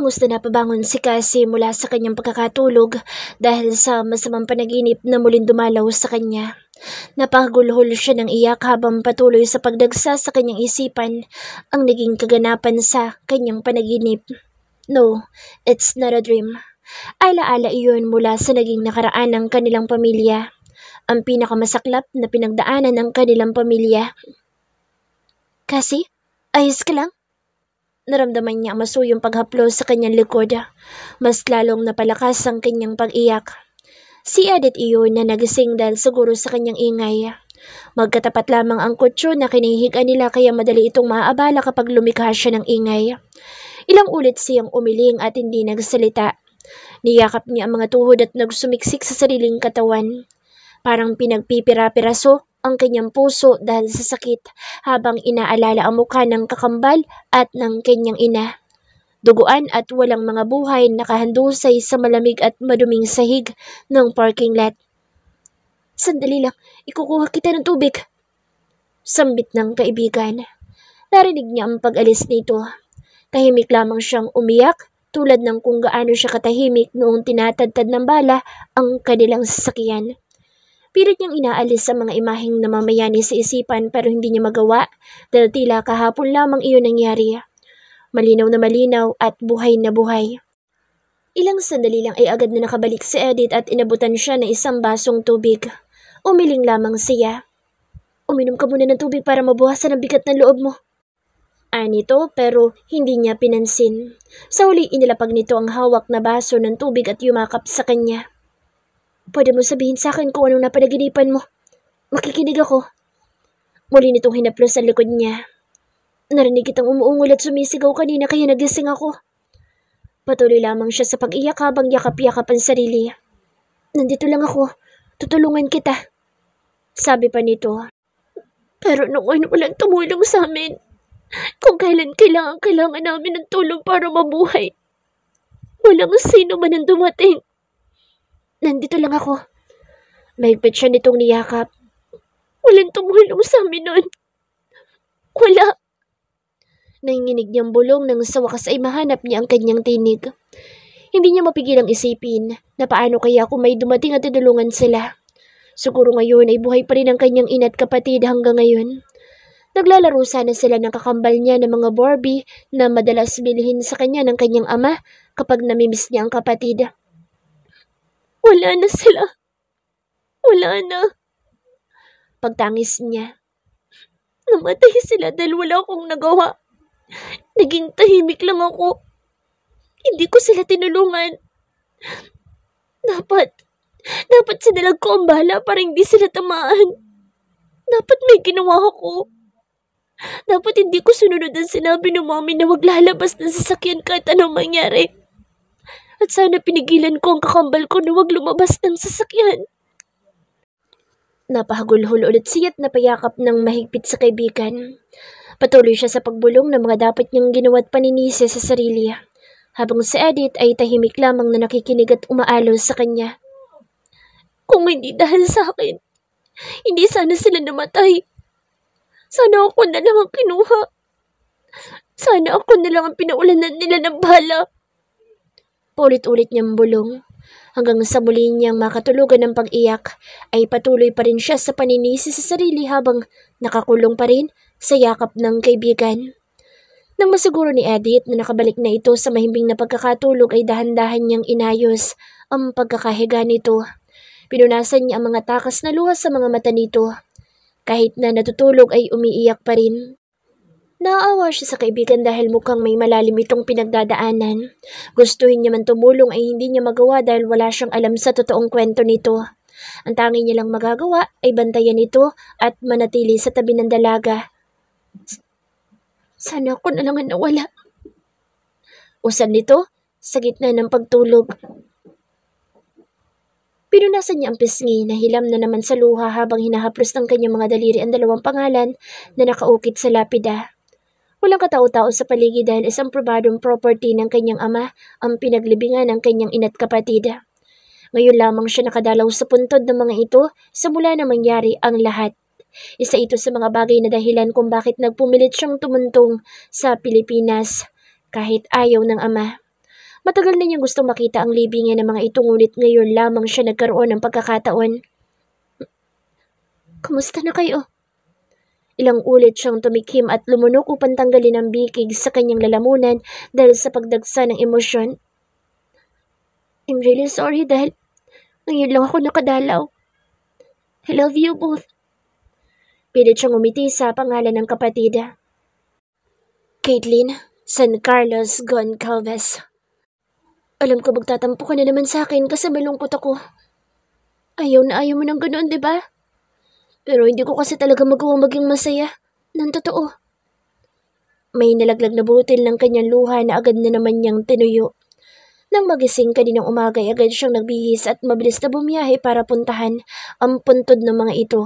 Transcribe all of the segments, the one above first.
Bangus na napabangon si Cassie mula sa kanyang pagkakatulog dahil sa masamang panaginip na muling dumalaw sa kanya. Napagulhol siya ng iyak habang patuloy sa pagdagsa sa kanyang isipan ang naging kaganapan sa kanyang panaginip. No, it's not a dream. Alaala iyon mula sa naging nakaraan ng kanilang pamilya. Ang pinakamasaklap na pinagdaanan ng kanilang pamilya. Cassie, ayos ka lang? Naramdaman niya ang masuyong paghaplos sa kanyang likod. Mas lalong napalakas ang kanyang pag-iyak. Si Edith iyon na nagising dahil siguro sa kanyang ingay. Magkatapat lamang ang kutso na kinihigan nila kaya madali itong maaabala kapag lumikha siya ng ingay. Ilang ulit siyang umiling at hindi nagsalita. Niyakap niya ang mga tuhod at nagsumiksik sa sariling katawan. Parang pinagpipira-piraso ang kanyang puso dahil sa sakit habang inaalala ang mukha ng kakambal at ng kanyang ina. Duguan at walang mga buhay nakahandusay sa malamig at maduming sahig ng parking lot. Sandali lang, ikukuha kita ng tubig. Sambit ng kaibigan. Narinig niya ang pag-alis nito. Tahimik lamang siyang umiyak tulad ng kung gaano siya katahimik noong tinatadtad ng bala ang kanilang sasakyan. Pilit niyang inaalis ang mga imaheng namamayani sa isipan pero hindi niya magawa dahil tila kahapon lamang iyon nangyari. Malinaw na malinaw at buhay na buhay. Ilang sandali lang ay agad na nakabalik si Edith at inabutan siya ng isang basong tubig. Umiling lamang siya. Uminom ka muna ng tubig para mabuhasan ang bigat ng loob mo. Anito pero hindi niya pinansin. Sa huli inilapag nito ang hawak na baso ng tubig at yumakap sa kanya. Pwede mo sabihin sa akin kung anong napanaginipan mo. Makikinig ako. Muli nitong hinaplos sa likod niya. Narinig kitang umuungol at sumisigaw kanina kaya nagising ako. Patuloy lamang siya sa pag-iyak habang yakap-yakap ang sarili. Nandito lang ako. Tutulungan kita. Sabi pa nito. Pero noon walang tumulong sa amin. Kung kailan kailangan namin ng tulong para mabuhay. Walang sino man ang dumating. Nandito lang ako. Mahigpit siya nitong niyakap. Walang tumulong sa amin nun. Wala. Nanginginig niyang bulong nang sa wakas ay mahanap niya ang kanyang tinig. Hindi niya mapigilang isipin na paano kaya kung may dumating at tinulungan sila. Siguro ngayon ay buhay pa rin ang kanyang ina't kapatid hanggang ngayon. Naglalaro sana sila ng kakambal niya ng mga Barbie na madalas bilhin sa kanya ng kanyang ama kapag namimiss niya ang kapatid. Wala na sila. Wala na. Pagtangis niya. Namatay sila dahil wala akong nagawa. Naging tahimik lang ako. Hindi ko sila tinulungan. Dapat sinalag ko ang bala para hindi sila tamaan. Dapat may ginawa ako. Dapat hindi ko sununod ang sinabi ng mami na wag lalabas ng sasakyan kahit anong mangyari. At sana pinigilan ko ang kakambal ko na wag lumabas ng sasakyan. Napahagulhol ulit siya't napayakap ng mahigpit sa kaibigan. Patuloy siya sa pagbulong ng mga dapat niyang ginawa at paninisi sa sarili. Habang si Edith ay tahimik lamang na nakikinig at umaalos sa kanya. Kung hindi dahil sa akin, hindi sana sila namatay. Sana ako na lang ang kinuha. Sana ako na lang ang pinaulanan nila ng bala. Paulit-ulit niyang bulong. Hanggang sa muli niyang makatulugan ng pag-iyak, ay patuloy pa rin siya sa paninisi sa sarili habang nakakulong pa rin sa yakap ng kaibigan. Nang masiguro ni Edith na nakabalik na ito sa mahimbing na pagkakatulog ay dahan-dahan niyang inayos ang pagkakahiga nito. Pinunasan niya ang mga takas na luha sa mga mata nito. Kahit na natutulog ay umiiyak pa rin. Naaawa siya sa kaibigan dahil mukhang may malalim itong pinagdadaanan. Gustuhin niya man tumulong ay hindi niya magawa dahil wala siyang alam sa totoong kwento nito. Ang tangi niya lang magagawa ay bantayan ito at manatili sa tabi ng dalaga. Sana ako na lang ang nawala. Usan nito sa gitna ng pagtulog. Pinunasan niya ang pisngi na hilam na naman sa luha habang hinahaplos ng kanyang mga daliri ang dalawang pangalan na nakaukit sa lapida. Walang katao-tao sa paligid dahil isang probadong property ng kanyang ama ang pinaglibingan ng kanyang ina't kapatid. Ngayon lamang siya nakadalaw sa puntod ng mga ito sa mula na mangyari ang lahat. Isa ito sa mga bagay na dahilan kung bakit nagpumilit siyang tumuntong sa Pilipinas kahit ayaw ng ama. Matagal na niyang gustong makita ang libingan ng mga ito ngunit ngayon lamang siya nagkaroon ng pagkakataon. Kumusta na kayo? Ilang ulit siyang tumikim at lumunok upang tanggalin ang bikig sa kanyang lalamunan dahil sa pagdagsa ng emosyon. I'm really sorry dahil ngayon lang ako nakadalaw. I love you both. Pilit siyang umiti sa pangalan ng kapatid. Caitlin, San Carlos Goncalves. Alam ko magtatampo ka na naman sa akin kasi malungkot ako. Ayaw na ayaw mo ng ganoon, di ba? Pero hindi ko kasi talaga magawang maging masaya. Nang totoo. May nalaglag na butil ng kanyang luha na agad na naman niyang tinuyo. Nang magising kaninang umaga ay agad siyang nagbihis at mabilis na bumiyahe para puntahan ang puntod ng mga ito.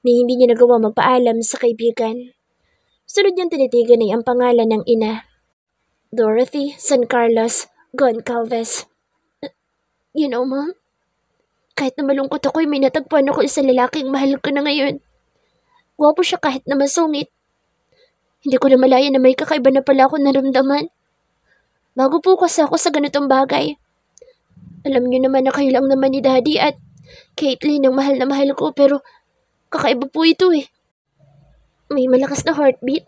Ni hindi niya nagawa magpaalam sa kaibigan. Sunod niyang tinitigan ay ang pangalan ng ina. Dorothy San Carlos Goncalves. You know, Mom, kahit na malungkot ako, may natagpuan ako isang lalaking mahal ko na ngayon. Gwapo siya kahit na masungit. Hindi ko na malaya na may kakaiba na pala ako naramdaman. Bago po kasi ako sa ganitong bagay. Alam niyo naman na kayo lang naman ni Daddy at Caitlin ang mahal na mahal ko pero kakaiba po ito eh. May malakas na heartbeat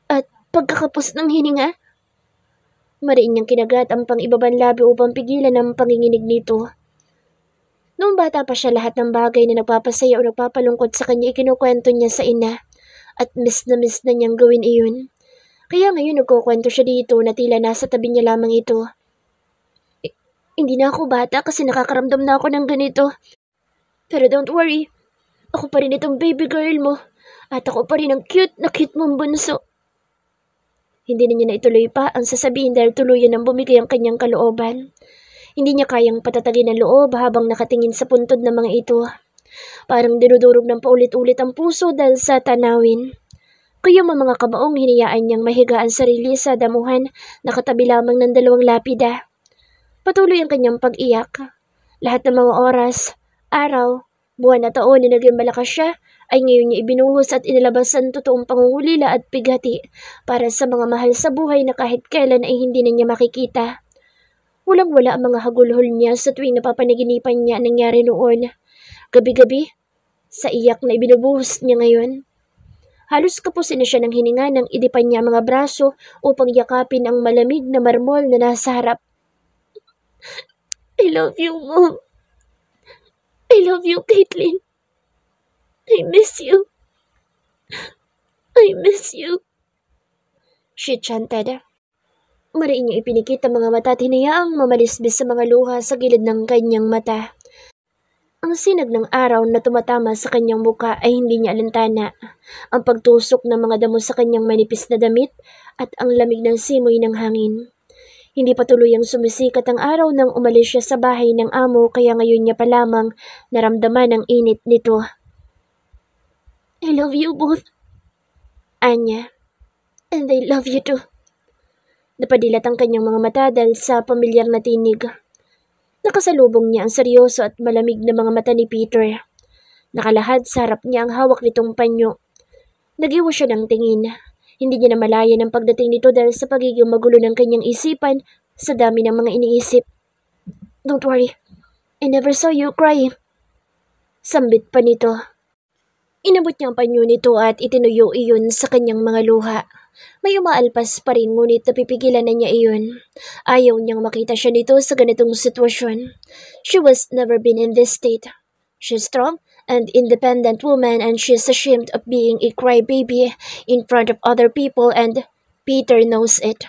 at pagkakapos ng hininga. Mariin niyang kinagat ang pang-ibabang labi upang pigilan ang panginginig nito. Noong bata pa siya, lahat ng bagay na nagpapasaya o nagpapalungkot sa kanya ikinukwento niya sa ina at miss na niyang gawin iyon. Kaya ngayon nagkukwento siya dito na tila nasa tabi niya lamang ito. Hindi na ako bata kasi nakakaramdam na ako ng ganito. Pero don't worry, ako pa rin itong baby girl mo at ako pa rin ang cute na cute mong bunso. Hindi na niya naituloy pa ang sasabihin dahil tuluyan ang bumigay ang kanyang kalooban. Hindi niya kayang patatagin ang loob habang nakatingin sa puntod ng mga ito. Parang dinudurog ng paulit-ulit ang puso dahil sa tanawin. Kaya mga kabaong hinayaan niyang mahiga ang sarili sa damuhan na katabi lamang ng dalawang lapida. Patuloy ang kanyang pag-iyak. Lahat ng mga oras, araw, buwan at taon na naging malakas siya ay ngayon niya ibinuhos at inilabas ang totoong pangungulila at pighati para sa mga mahal sa buhay na kahit kailan ay hindi na niya makikita. Walang-wala ang mga hagulhol niya sa tuwing napapanaginipan niya nangyari noon. Gabi-gabi, sa iyak na ibinubuhos niya ngayon. Halos kapusin na siya ng hininga nang idipan niya ang mga braso upang yakapin ang malamig na marmol na nasa harap. I love you, Mom. I love you, Caitlin. I miss you. I miss you. She chanted. Mariin niya ipinikit ang mga mata at hinayaang mamalisbis sa mga luha sa gilid ng kanyang mata. Ang sinag ng araw na tumatama sa kanyang muka ay hindi niya alintana. Ang pagtusok ng mga damo sa kanyang manipis na damit at ang lamig ng simoy ng hangin. Hindi pa tuluyang sumisikat ang araw nang umalis siya sa bahay ng amo kaya ngayon niya pa lamang naramdaman ang init nito. I love you both, Anya. And I love you too. Napadilat ang kanyang mga mata dahil sa pamilyar na tinig. Nakasalubong niya ang seryoso at malamig na mga mata ni Peter. Nakalahad sa harap niya ang hawak nitong panyo. Nagiwas siya ng tingin. Hindi niya namalayan ang pagdating nito dahil sa pagiging magulo ng kanyang isipan sa dami ng mga iniisip. Don't worry, I never saw you cry. Sambit pa nito. Inabot niya ang panyo nito at itinuyo iyon sa kanyang mga luha. May umaalpas pa rin ngunit napipigilan na niya iyon. Ayaw niyang makita siya nito sa ganitong sitwasyon. She was never been in this state. She's strong and independent woman and she's ashamed of being a crybaby in front of other people and Peter knows it.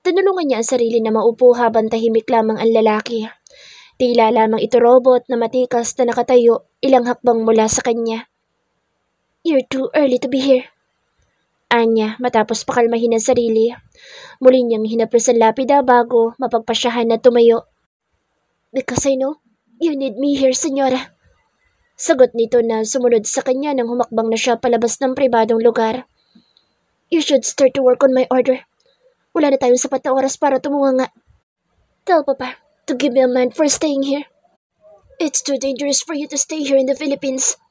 Tinulungan niya ang sarili na maupo habang tahimik lamang ang lalaki. Tila lamang ito robot na matikas na nakatayo ilang hakbang mula sa kanya. You're too early to be here, Anya matapos pakalmahin ang sarili. Muli niyang hinapres ang lapida bago mapagpasyahan na tumayo. Because I know you need me here, senyora. Sagot nito na sumunod sa kanya nang humakbang na siya palabas ng pribadong lugar. You should start to work on my order. Wala na tayong sapat na oras para tumunganga. Tell Papa to give me a man for staying here. It's too dangerous for you to stay here in the Philippines.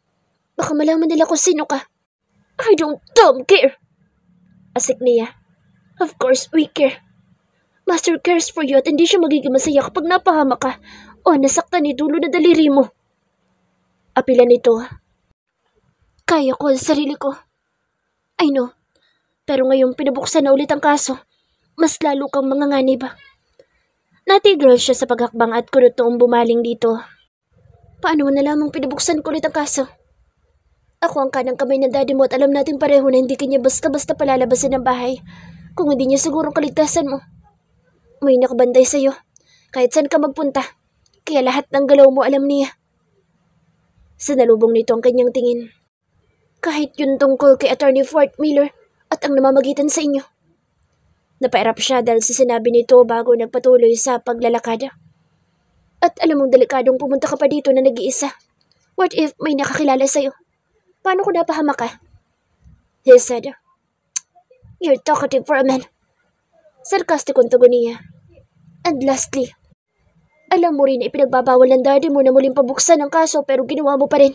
Baka malaman nila kung sino ka. I don't care. Asik niya. Of course we care. Master cares for you at hindi siya magiging masaya kapag napahama ka o nasaktan ni dulo na daliri mo. Apila nito. Kaya ko ang sarili ko. I know. Pero ngayong pinabuksan na ulit ang kaso, mas lalo kang manganganib. Natigil siya sa paghakbang at kunot noong bumaling dito. Paano mo nalamang pinabuksan ko ulit ang kaso? Ako ang kanang kamay ng daddy mo at alam natin pareho na hindi kanya basta-basta palalabasin ng bahay kung hindi niya sigurong kaligtasan mo. May nakabanday sa'yo, kahit saan ka magpunta, kaya lahat ng galaw mo alam niya. Sinalubong nito ang kanyang tingin. Kahit yun tungkol kay Attorney Fort Miller at ang namamagitan sa inyo. Napairap siya dahil sa sinabi nito bago nagpatuloy sa paglalakad. At alam mong delikadong pumunta ka pa dito na nag-iisa. What if may nakakilala sa'yo? Paano kung napahama ka? He said. You're talkative for a man. Sarkastikong tugon niya. And lastly, alam mo rin na ipinagbabawal ng daddy mo na muling pabuksan ang kaso pero ginawa mo pa rin.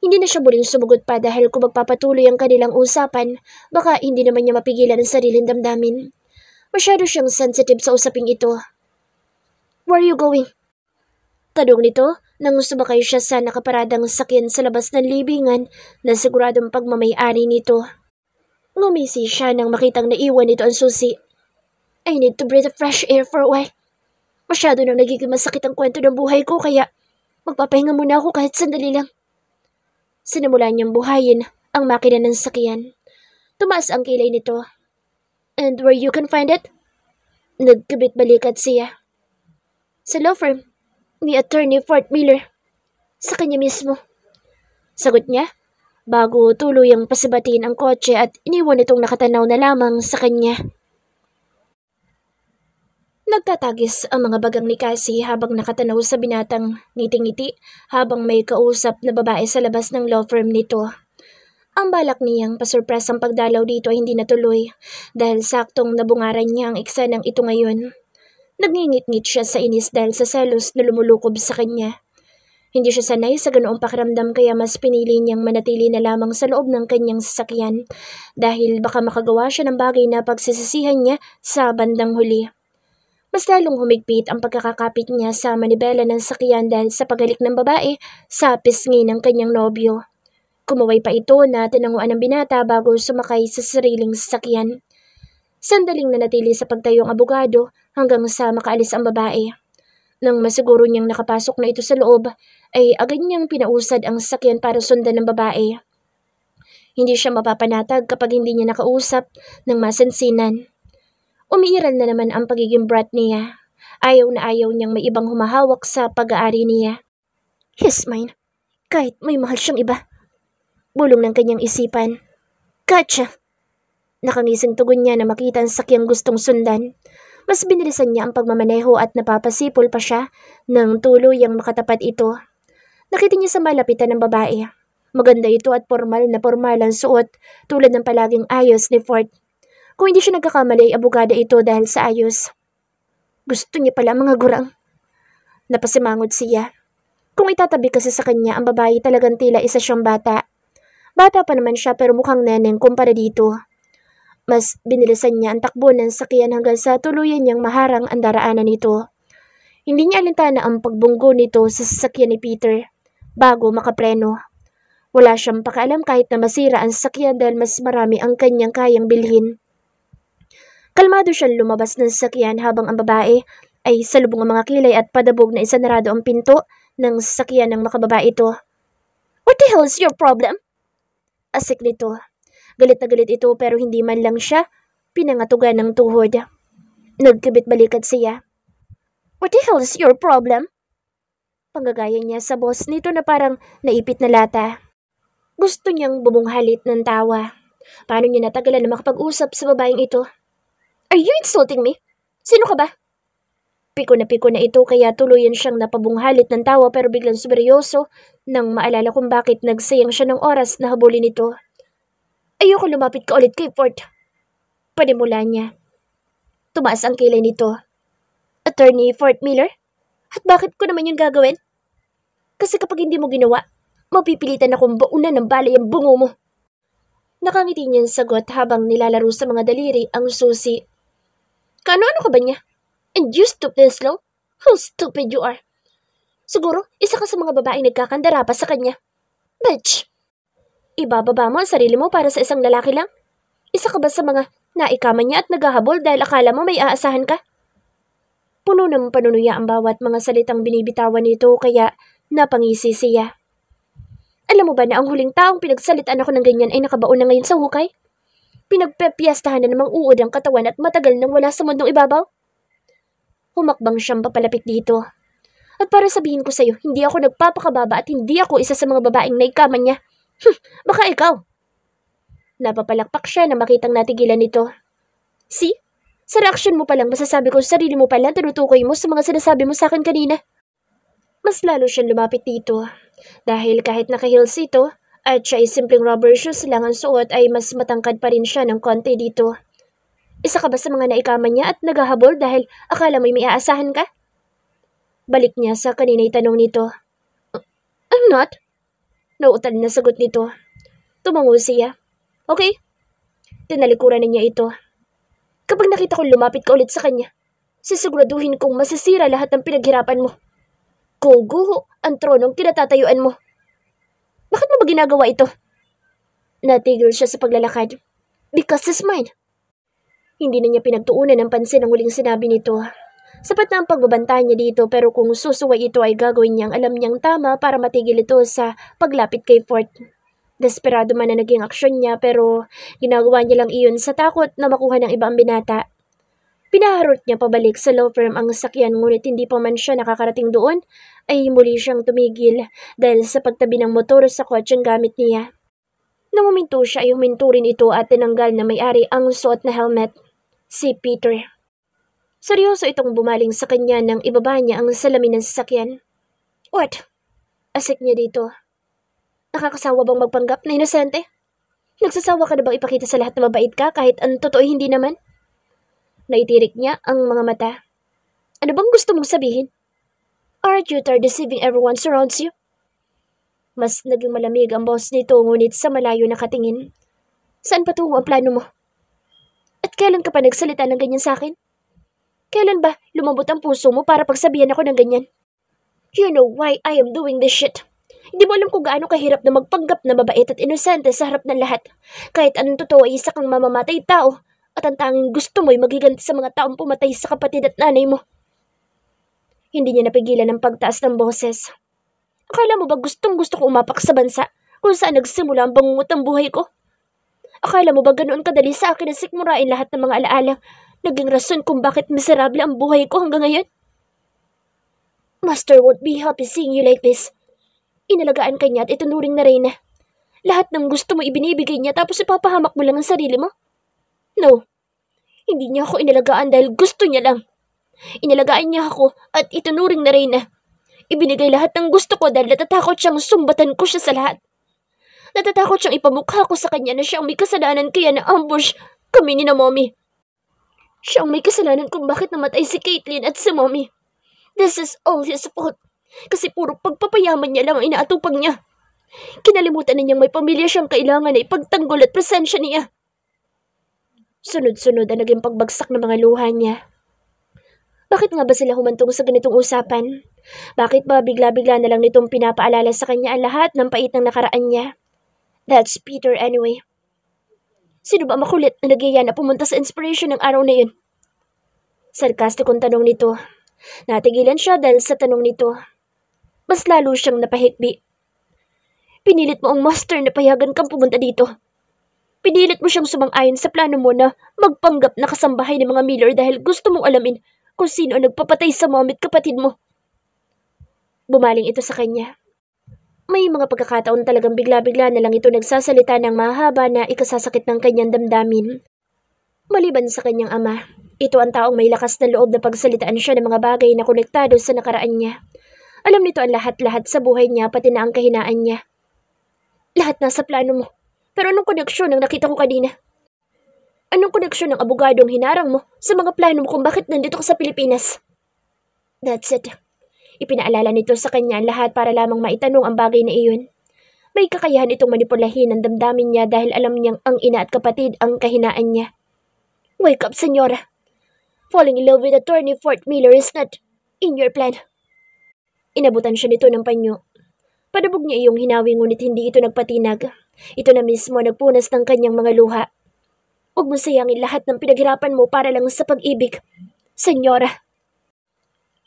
Hindi na siya muling sumugot pa dahil kung magpapatuloy ang kanilang usapan, baka hindi naman niya mapigilan ang sariling damdamin. Masyado siyang sensitive sa usaping ito. Where are you going? Tanong nito nang sumakay siya sa nakaparadang sakyan sa labas ng libingan na siguradong pagmamay-ari nito. Ngumisi siya nang makitang naiwan nito ang susi. I need to breathe fresh air for a while. Masyado nang nagiging masakit ang kwento ng buhay ko kaya magpapahinga muna ako kahit sandali lang. Sinimulan niyang buhayin ang makina ng sakyan. Tumaas ang kilay nito. And where you can find it? Nagkabit-balikat siya. Sa law firm ni Attorney Fort Miller. Sa kanya mismo. Sagot niya, bago tuluyang pasibatin ang kotse at iniwan itong nakatanaw na lamang sa kanya. Nagtatagis ang mga bagang ni Cassie habang nakatanaw sa binatang ngiti-ngiti habang may kausap na babae sa labas ng law firm nito. Ang balak niyang pasurpres ang pagdalaw dito ay hindi natuloy dahil saktong nabungaran niya ang eksenang ito ngayon. Nagngingit-ngit siya sa inis dahil sa selos na lumulukob sa kanya. Hindi siya sanay sa ganoong pakiramdam kaya mas pinili niyang manatili na lamang sa loob ng kanyang sasakyan dahil baka makagawa siya ng bagay na pagsisisihan niya sa bandang huli. Mas lalong humigpit ang pagkakakapit niya sa manibela ng sakyan dahil sa pagalik ng babae sa pisngi ng kanyang nobyo. Kumaway pa ito na tinanguan ng binata bago sumakay sa sariling sasakyan. Sandaling nanatili sa pagtayong abogado hanggang sa makaalis ang babae. Nang masiguro niyang nakapasok na ito sa loob, ay agad niyang pinausad ang sasakyan para sundan ng babae. Hindi siya mapapanatag kapag hindi niya nakausap ng masinsinan. Umiiral na naman ang pagiging brat niya. Ayaw na ayaw niyang may ibang humahawak sa pag-aari niya. He's mine, kahit may mahal siyang iba. Bulong ng kanyang isipan. Gotcha! Nakangising tugon niya na makita ang sakyang gustong sundan. Mas binilisan niya ang pagmamaneho at napapasipol pa siya nang tuluyang makatapat ito. Nakita niya sa malapitan ng babae. Maganda ito at formal ang suot tulad ng palaging ayos ni Fort. Kung hindi siya nagkakamali ay abogada ito dahil sa ayos. Gusto niya pala mga gurang. Napasimangot siya. Kung itatabi kasi sa kanya ang babae talagang tila isa siyang bata. Bata pa naman siya pero mukhang neneng kumpara dito. Mas binilisan niya ang takbo ng sakyan hanggang sa tuluyan niyang maharang ang daraanan nito. Hindi niya alintana ang pagbunggo nito sa sasakyan ni Peter bago makapreno. Wala siyang pakialam kahit na masira ang sasakyan dahil mas marami ang kanyang kayang bilhin. Kalmado siyang lumabas ng sasakyan habang ang babae ay salubong ang mga kilay at padabog na isanarado ang pinto ng sasakyan ng makababa ito. What the hell is your problem? Asik nito. Galit na galit ito pero hindi man lang siya pinangatugan ng tuhod. Nagkabit-balikat siya. What the hell is your problem? Panggagaya niya sa boss nito na parang naipit na lata. Gusto niyang bumunghalit ng tawa. Paano niya natagalan na makapag-usap sa babaeng ito? Are you insulting me? Sino ka ba? Piko na ito kaya tuluyan siyang napabunghalit ng tawa pero biglang seryoso nang maalala kung bakit nagsayang siya ng oras na habulin ito. Ayoko lumapit ka ulit kay Fort. Panimula niya. Tumaas ang kilay nito. Attorney Fort Miller? At bakit ko naman yung gagawin? Kasi kapag hindi mo ginawa, mapipilitan akong baunan ng balay ang bungo mo. Nakangiti niyang sagot habang nilalaro sa mga daliri ang susi. Kaano-ano ka ba niya? And you stoop this low? How stupid you are. Siguro, isa ka sa mga babaeng nagkakandara pa sa kanya. Bitch! Ibababa mo ang sarili mo para sa isang lalaki lang? Isa ka ba sa mga naikaman niya at naghahabol dahil akala mo may aasahan ka? Puno ng panunuya ang bawat mga salitang binibitawan nito kaya napangisi siya. Alam mo ba na ang huling taong pinagsalitaan ako ng ganyan ay nakabaon na ngayon sa hukay? Pinagpepiyastahan na namang uod ang katawan at matagal nang wala sa mundong ibabaw? Humakbang siyang papalapit dito. At para sabihin ko sa'yo, hindi ako nagpapakababa at hindi ako isa sa mga babaeng naikaman niya. Baka ikaw. Napapalakpak siya na makitang natigilan nito. See? Sa reaksyon mo palang masasabi ko sa sarili mo pala tinutukoy mo sa mga sinasabi mo sa akin kanina. Mas lalo siyang lumapit dito. Dahil kahit naka-heels ito at siya ay simpleng rubber shoes lang ang suot ay mas matangkad pa rin siya ng konti dito. Isa ka ba sa mga naikaman niya at naghahabol dahil akala mo'y may aasahan ka? Balik niya sa kanina'y tanong nito. I'm not. Nauutal na sagot nito. Tumango siya. Okay. Tinalikuran na niya ito. Kapag nakita kong lumapit ka ulit sa kanya, sisiguraduhin kong masisira lahat ng pinaghirapan mo. Guguho ang tronong kinatatayuan mo. Bakit mo ba ginagawa ito? Natigil siya sa paglalakad. Because it's mine. Hindi na niya pinagtuunan ng pansin ang huling sinabi nito. Sapat na ang pagbabanta niya dito pero kung susuway ito ay gagawin niyang alam niyang tama para matigil ito sa paglapit kay Fort. Desperado man na naging aksyon niya pero ginagawa niya lang iyon sa takot na makuha ng ibang binata. Pinaharot niya pabalik sa law firm ang sakyan ngunit hindi pa man siya nakakarating doon ay muli siyang tumigil dahil sa pagtabi ng motor sa kotseng gamit niya. Nang huminto siya ay huminto rin ito at tinanggal na may-ari ang suot na helmet. Si Peter. Seryoso itong bumaling sa kanya nang ibaba niya ang salamin ng sasakyan. What? Asik niya dito. Nakakasawa bang magpanggap na inosente? Nagsasawa ka na bang ipakita sa lahat na mabait ka kahit ang totoo hindi naman? Naitirik niya ang mga mata. Ano bang gusto mong sabihin? Aren't you tired deceiving everyone surrounds you? Mas naging malamig ang boss nito ngunit sa malayo nakatingin. Saan patungo ang plano mo? At kailan ka pa nagsalita ng ganyan sa akin? Kailan ba lumambot ang puso mo para pagsabihan ako ng ganyan? You know why I am doing this shit. Hindi mo alam kung gaano kahirap na magpanggap na mabait at inosente sa harap ng lahat. Kahit anong totoo ay isa kang mamamatay tao at ang tanging gusto mo ay magiganti sa mga taong pumatay sa kapatid at nanay mo. Hindi niya napigilan ang pagtaas ng boses. Akala mo ba gustong gusto ko umapak sa bansa kung saan nagsimula ang bangungot ng buhay ko? Akala mo ba ganoon kadali sa akin na sikmurain lahat ng mga alaala naging rason kung bakit miserable ang buhay ko hanggang ngayon? Master won't be happy seeing you like this. Inalagaan ka niya at itunuring na Reyna. Lahat ng gusto mo ibinibigay niya tapos ipapahamak mo lang ang sarili mo? No. Hindi niya ako inalagaan dahil gusto niya lang. Inalagaan niya ako at itunuring na Reyna. Ibinigay lahat ng gusto ko dahil natatakot siyang sumbatan ko siya sa lahat. Natatakot siyang ipamukha ko sa kanya na siyang may kasalanan kaya na-ambush kami ni na Mommy. Siyang may kasalanan kung bakit namatay si Caitlyn at si Mommy. This is all his fault. Kasi puro pagpapayaman niya lang ang inaatupag niya. Kinalimutan na niyang may pamilya siyang kailangan na ipagtanggol at presensya niya. Sunod-sunod ang naging pagbagsak ng mga luha niya. Bakit nga ba sila humantong sa ganitong usapan? Bakit ba bigla-bigla na lang nitong pinapaalala sa kanya ang lahat ng pait ng nakaraan niya? That's Peter anyway. Sino ba makulit na nagyaya na pumunta sa inspiration ng araw na yun? Sarkastikong tanong nito. Natigilan siya dahil sa tanong nito. Mas lalo siyang napahikbi. Pinilit mo ang master na payagan kang pumunta dito. Pinilit mo siyang sumang-ayon sa plano mo na magpanggap na kasambahay ng mga Miller dahil gusto mong alamin kung sino ang nagpapatay sa mommy at kapatid mo. Bumaling ito sa kanya. May mga pagkakataon talagang bigla-bigla na lang ito nagsasalita ng mahaba na ikasasakit ng kanyang damdamin. Maliban sa kanyang ama, ito ang taong may lakas na loob na pagsalitaan siya ng mga bagay na konektado sa nakaraan niya. Alam nito ang lahat-lahat sa buhay niya pati na ang kahinaan niya. Lahat nasa plano mo. Pero anong koneksyon ang nakita ko kanina? Anong koneksyon ng abogadong hinarang mo sa mga plano mo kung bakit nandito ka sa Pilipinas? That's it. Ipinaalala nito sa kanya ang lahat para lamang maitanong ang bagay na iyon. May kakayahan itong manipulahin ang damdamin niya dahil alam niyang ang ina at kapatid ang kahinaan niya. Wake up, senyora. Falling in love with Attorney Fort Miller is not in your plan. Inabutan siya nito ng panyo. Padabog niya iyong hinawi ngunit hindi ito nagpatinag. Ito na mismo nagpunas ng kanyang mga luha. Huwag mo sayangin lahat ng pinaghirapan mo para lang sa pag-ibig, Senyora.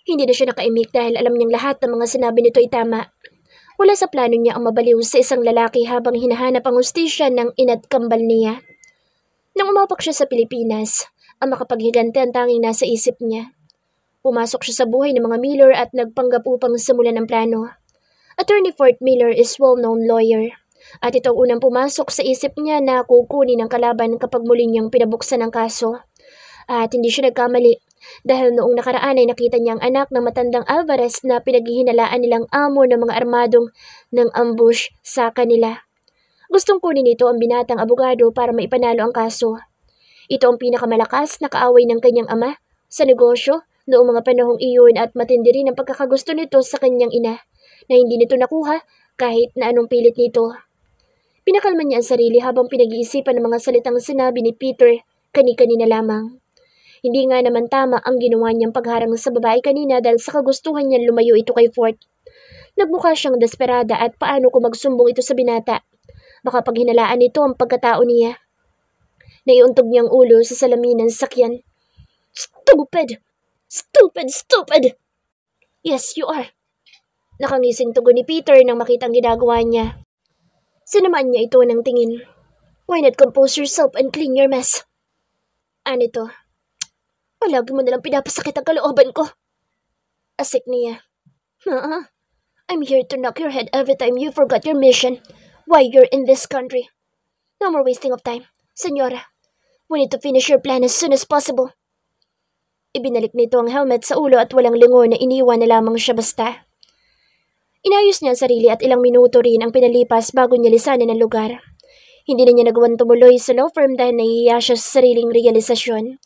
Hindi na siya nakaimik dahil alam niyang lahat ng mga sinabi nito ay tama. Wala sa plano niya ang mabaliw sa isang lalaki habang hinahanap ang hustisya ng ina't kambal niya. Nang umapak siya sa Pilipinas, ang makapaghiganti ang tanging nasa isip niya. Pumasok siya sa buhay ng mga Miller at nagpanggap upang simulan ang plano. Attorney Fort Miller is well-known lawyer. At ito ang unang pumasok sa isip niya na kukunin ang kalaban kapag muli niyang pinabuksan ang kaso. At hindi siya nagkamali dahil noong nakaraan ay nakita niya ang anak ng matandang Alvarez na pinaghihinalaan nilang amo ng mga armadong ng ambush sa kanila. Gustong kunin nito ang binatang abogado para maipanalo ang kaso. Ito ang pinakamalakas na kaaway ng kanyang ama sa negosyo noong mga panahong iyon at matindi rin ang pagkakagusto nito sa kanyang ina na hindi nito nakuha kahit na anong pilit nito. Pinakalma niya ang sarili habang pinag-iisipan ng mga salitang sinabi ni Peter kani-kanina lamang. Hindi nga naman tama ang ginawa niyang pagharang sa babae kanina dahil sa kagustuhan niyang lumayo ito kay Fort. Nagmukha siyang desperada at paano kung magsumbong ito sa binata. Baka paghinalaan nito ang pagkatao niya. Naiuntog niyang ulo sa salamin ng sakyan. Stupid! Stupid! Stupid! Yes, you are. Nakangising tugon ni Peter nang makita ang ginagawa niya. Sinamaan niya ito ng tingin. Why not compose yourself and clean your mess? Ano ito? Palagi mo nalang pinapasakit ang kalooban ko. Asik niya. I'm here to knock your head every time you forgot your mission. Why you're in this country. No more wasting of time, Senyora. We need to finish your plan as soon as possible. Ibinalik nito ang helmet sa ulo at walang lingon na iniwan na lamang siya basta. Inayos niya ang sarili at ilang minuto rin ang pinalipas bago niya lisanin ang lugar. Hindi na niya nagawang tumuloy sa law firm dahil nahihiya siya sa sariling realisasyon.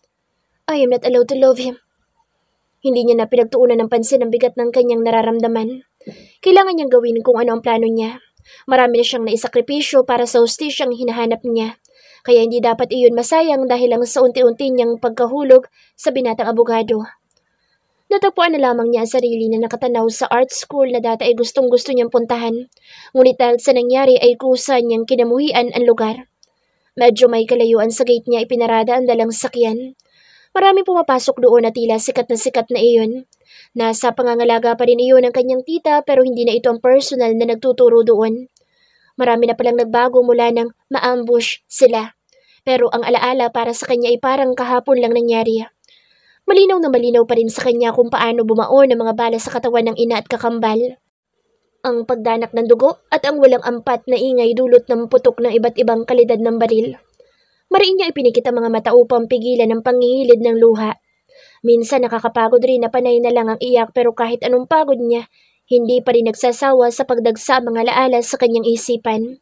I am not allowed to love him. Hindi niya na pinagtuunan ng pansin ang bigat ng kanyang nararamdaman. Kailangan niyang gawin kung ano ang plano niya. Marami na siyang naisakripisyo para sa hustisyang hinahanap niya. Kaya hindi dapat iyon masayang dahil lang sa unti-unti niyang pagkahulog sa binatang abogado. Natagpuan na lamang niya ang sarili na nakatanaw sa art school na dati ay gustong-gusto niyang puntahan. Ngunit dahil sa nangyari ay kusa niyang kinamuhian ang lugar. Medyo may kalayuan sa gate niya ipinarada ang dalang sakyan. Maraming pumapasok doon at tila sikat na iyon. Nasa pangangalaga pa rin iyon ng kanyang tita pero hindi na ito ang personal na nagtuturo doon. Marami na palang nagbago mula nang ma-ambush sila. Pero ang alaala para sa kanya ay parang kahapon lang nangyari. Malinaw na malinaw pa rin sa kanya kung paano bumaon ang mga bala sa katawan ng ina at kakambal. Ang pagdanak ng dugo at ang walang ampat na ingay dulot ng putok ng iba't ibang kalidad ng baril. Mariin niya ipinikit ang mga mata upang pigilan ang pangingilid ng luha. Minsan nakakapagod rin na panay na lang ang iyak pero kahit anong pagod niya, hindi pa rin nagsasawa sa pagdagsa ang mga laala sa kanyang isipan.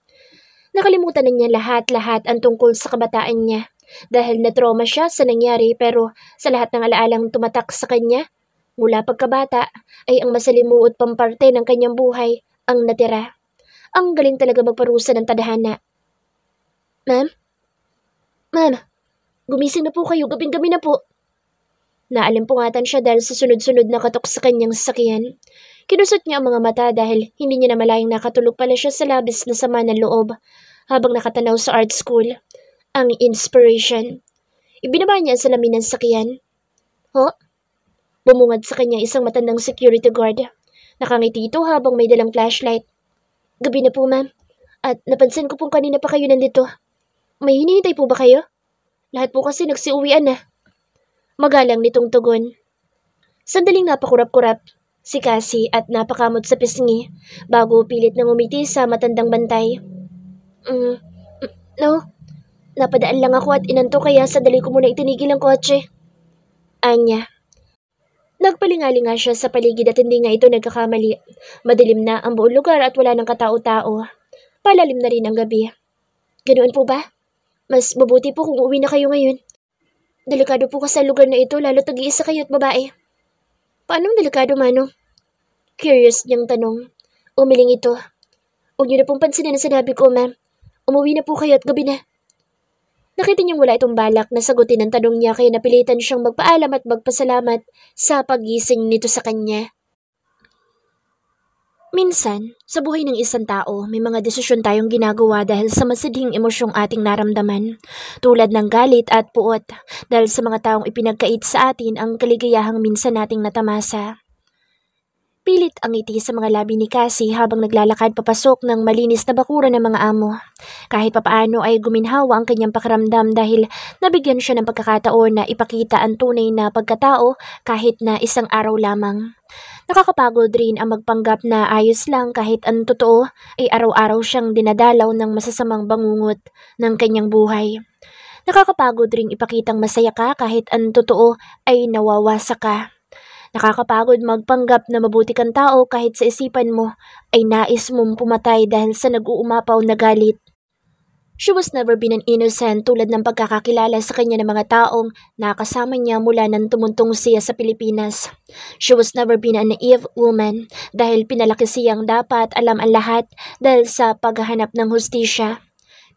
Nakalimutan na niya lahat-lahat ang tungkol sa kabataan niya dahil na-trauma siya sa nangyari pero sa lahat ng alaalang tumatak sa kanya, mula pagkabata ay ang masalimuot pang parte ng kanyang buhay ang natira. Ang galing talaga magparusa ng tadhana. Ma'am? Ma'am, gumising na po kayo, gabing-gabi na po. Naalimpungatan siya dahil sa sunod-sunod na katok sa kanyang sasakyan. Kinusot niya ang mga mata dahil hindi niya na malayang nakatulog pala siya sa labis na sama ng loob habang nakatanaw sa art school. Ang inspiration. Ibinaba niya ang salamin ng sasakyan. Ho? Bumungad sa kanya isang matandang security guard. Nakangiti ito habang may dalang flashlight. Gabi na po, ma'am. At napansin ko pong kanina pa kayo nandito. May hinihintay po ba kayo? Lahat po kasi nagsiuwian na. Magalang nitong tugon. Sandaling napakurap-kurap si Cassie at napakamot sa pisngi bago pilit nang umiti sa matandang bantay. No, napadaan lang ako at inanto kaya sandali ko muna itinigil ang kotse. Anya. Nagpalingalinga siya sa paligid at hindi nga ito nagkakamali. Madilim na ang buong lugar at wala ng katao-tao. Palalim na rin ang gabi. Ganoon po ba? Mas mabuti po kung uwi na kayo ngayon. Delikado po kasi sa lugar na ito lalo't nag-iisa kayo at babae. Paanong delikado, Manong? Curious niyang tanong. Umiling ito. Huwag niyo na pong pansinin ang sinabi ko, ma'am. Umuwi na po kayo at gabi na. Nakita niyang wala itong balak na sagutin ang tanong niya kaya napilitan siyang magpaalam at magpasalamat sa paggising nito sa kanya. Minsan, sa buhay ng isang tao, may mga desisyon tayong ginagawa dahil sa masidhing emosyong ating naramdaman, tulad ng galit at puot, dahil sa mga taong ipinagkait sa atin ang kaligayahang minsan nating natamasa. Pilit ang ngiti sa mga labi ni Cassie habang naglalakad papasok ng malinis na bakuran ng mga amo. Kahit papaano ay guminhawa ang kanyang pakiramdam dahil nabigyan siya ng pagkakataon na ipakita ang tunay na pagkatao kahit na isang araw lamang. Nakakapagod rin ang magpanggap na ayos lang kahit ang totoo ay araw-araw siyang dinadalaw ng masasamang bangungot ng kanyang buhay. Nakakapagod ring ipakitang masaya ka kahit ang totoo ay nawawasak ka. Nakakapagod magpanggap na mabuti kang tao kahit sa isipan mo ay nais mong pumatay dahil sa nag-uumapaw na galit. She was never been an innocent tulad ng pagkakakilala sa kanya ng mga taong nakasama niya mula nang tumuntong siya sa Pilipinas. She was never been a naive woman dahil pinalaki siyang dapat alam ang lahat dahil sa paghahanap ng hustisya.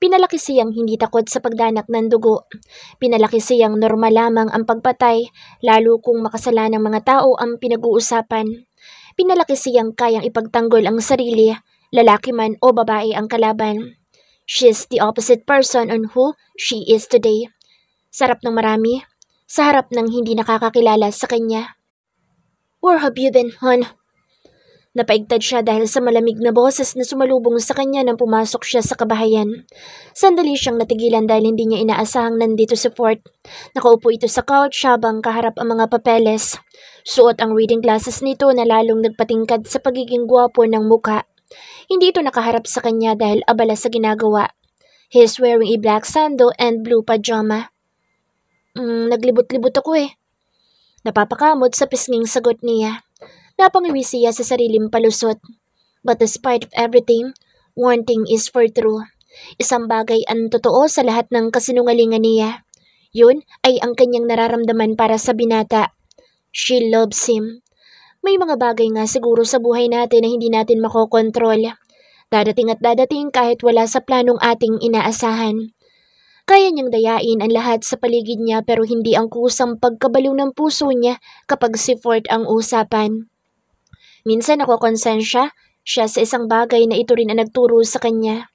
Pinalaki siyang hindi takot sa pagdanak ng dugo. Pinalaki siyang normal lamang ang pagpatay lalo kung makasalanang mga tao ang pinag-uusapan. Pinalaki siyang kayang ipagtanggol ang sarili, lalaki man o babae ang kalaban. She is the opposite person on who she is today. Sarap ng marami, sa harap ng hindi nakakakilala sa kanya. Where have you been, hon? Napaigtad siya dahil sa malamig na boses na sumalubong sa kanya nang pumasok siya sa kabahayan. Sandali siyang natigilan dahil hindi niya inaasahang nandito si Fort. Nakaupo ito sa couch habang kaharap ang mga papeles. Suot ang reading glasses nito na lalong nagpatingkad sa pagiging gwapo ng mukha. Hindi ito nakaharap sa kanya dahil abala sa ginagawa. He is wearing a black sando and blue pajama. Naglibot-libot ako eh. Napapakamot sa pisnging sagot niya. Napangiwi siya sa sariling palusot. But despite of everything, one thing is for true. Isang bagay ang totoo sa lahat ng kasinungalingan niya. Yun ay ang kanyang nararamdaman para sa binata. She loves him. May mga bagay nga siguro sa buhay natin na hindi natin makokontrol. Dadating at dadating kahit wala sa planong ating inaasahan. Kaya niyang dayain ang lahat sa paligid niya pero hindi ang kusang pagkabaliw ng puso niya kapag si Fort ang usapan. Minsan nakokonsensya siya sa isang bagay na ito rin ang nagturo sa kanya.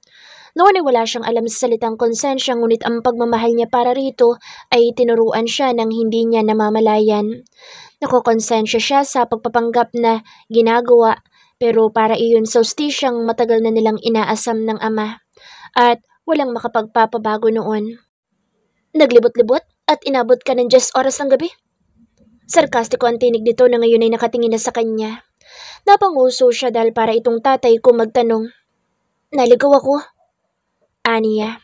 Noon ay wala siyang alam sa salitang konsensya ngunit ang pagmamahal niya para rito ay tinuruan siya ng hindi niya namamalayan. Nakokonsensya siya sa pagpapanggap na ginagawa pero para iyon sa hustisyang matagal na nilang inaasam ng ama at walang makapagpapabago noon. Naglibot-libot at inabot ka ng 10 oras ng gabi? Sarkastiko ang tinig nito na ngayon ay nakatingin na sa kanya. Napanguso siya dahil para itong tatay ko magtanong. Naligaw ako? Aniya.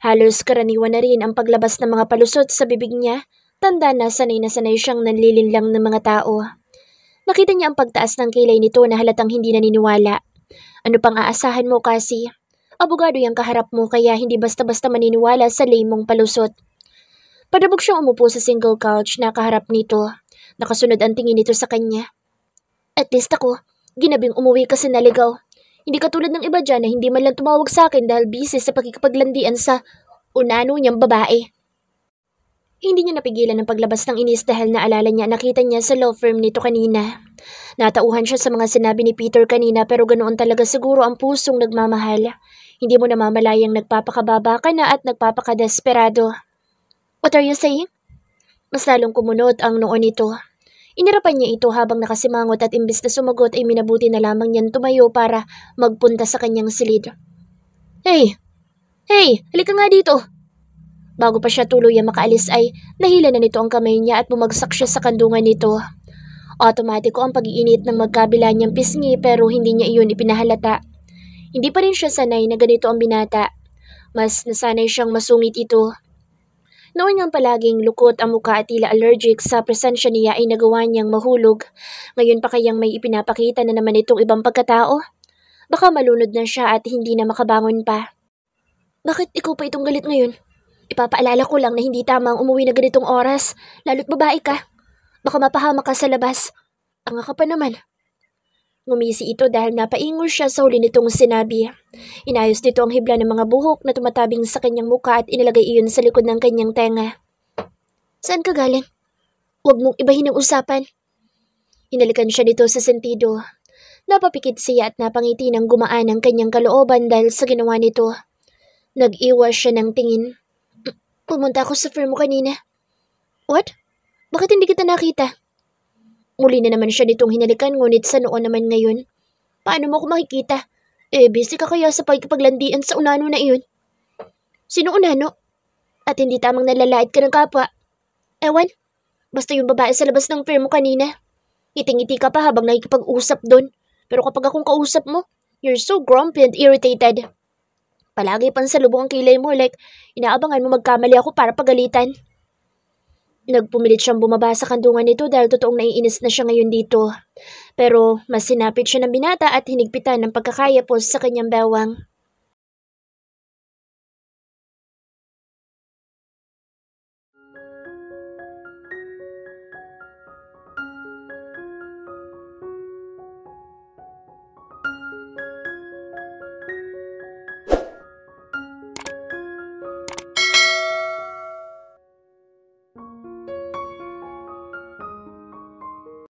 Halos karaniwan na rin ang paglabas ng mga palusot sa bibig niya. Tanda na sanay siyang nanlilinlang ng mga tao. Nakita niya ang pagtaas ng kilay nito na halatang hindi naniniwala. Ano pang aasahan mo kasi? Abogado yung kaharap mo kaya hindi basta-basta maniniwala sa lame mong palusot. Padabog siyang umupo sa single couch na kaharap nito. Nakasunod ang tingin nito sa kanya. At least ako, ginabing umuwi kasi naligaw. Hindi katulad ng iba dyan na hindi man lang tumawag sa akin dahil busy sa pagkikipaglandian sa unano niyang babae. Hindi niya napigilan ang paglabas ng inis dahil naalala niya nakita niya sa law firm nito kanina. Natauhan siya sa mga sinabi ni Peter kanina pero ganoon talaga siguro ang pusong nagmamahal. Hindi mo namamalayang nagpapakababa ka na at nagpapakadesperado. What are you saying? Mas lalong kumunot ang noon nito. Inirapan niya ito habang nakasimangot at imbis na sumagot ay minabuti na lamang niyang tumayo para magpunta sa kanyang silid. Hey! Hey! Halika nga dito! Bago pa siya tuluyang makaalis ay nahila na nito ang kamay niya at bumagsak siya sa kandungan nito. Automatiko ang pag-iinit ng magkabila niyang pisngi pero hindi niya iyon ipinahalata. Hindi pa rin siya sanay na ganito ang binata. Mas nasanay siyang masungit ito. Noon niyang palaging lukot ang mukha at tila allergic sa presensya niya ay nagawa niyang mahulog. Ngayon pa kayang may ipinapakita na naman itong ibang pagkatao? Baka malunod na siya at hindi na makabangon pa. Bakit ikaw pa itong galit ngayon? Ipapaalala ko lang na hindi tama ang umuwi na ganitong oras, lalo't babae ka. Baka mapahamak ka sa labas. Tanga ka pa naman. Ngumisi ito dahil napaingon siya sa huli nitong sinabi. Inayos nito ang hibla ng mga buhok na tumatabing sa kanyang muka at inilagay iyon sa likod ng kanyang tenga. Saan ka galing? Huwag mong ibahin ang usapan. Hinalikan siya nito sa sentido. Napapikit siya at napangiti ng gumaan ang kanyang kalooban dahil sa ginawa nito. Nag-iwas siya ng tingin. Pumunta ako sa firm mo kanina. What? Bakit hindi kita nakita? Muli na naman siya nitong hinalikan ngunit sa noon naman ngayon. Paano mo ako makikita? Busy ka kaya sa pagkipaglandian sa unano na iyon? Sino unano? At hindi tamang nalalait ka ng kapwa. Ewan, basta yung babae sa labas ng firm mo kanina. Ngiting-ngiti ka pa habang nakikipag-usap doon. Pero kapag akong kausap mo, you're so grumpy and irritated. Palagi pansalubong ang kilay mo like inaabangan mo magkamali ako para pagalitan. Nagpumilit siyang bumaba sa kandungan nito dahil totoong naiinis na siya ngayon dito. Pero mas sinapit siya ng binata at hinigpitan ng pagkakayapos sa kanyang bewang.